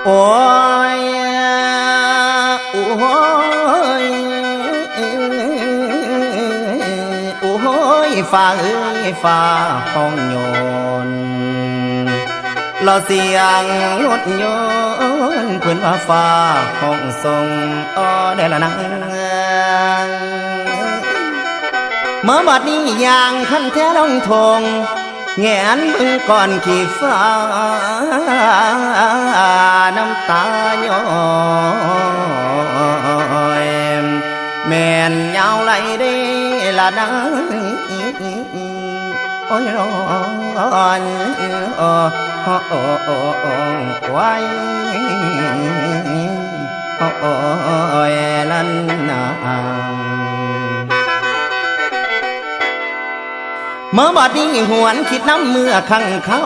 โอ้ยโอ้ยโอ้ยฟ้าเอ้ยฟ้าห้องโยนเราเสียงรถยนต์เพื่อนว่าฟ้าห้องทรงอ้อได้ละนังเมื่อบัดนี้ยางขั้นแท้ลงทงแงนมึงก่อนขี่ฟ้าน้ำตาย้อยแม่นยาวไหลได้ละนังโอ้ยร้อนไว้โอ้ยลันนาเมื่อบัดนี้หวนคิดน้ำเมื่อขังเขา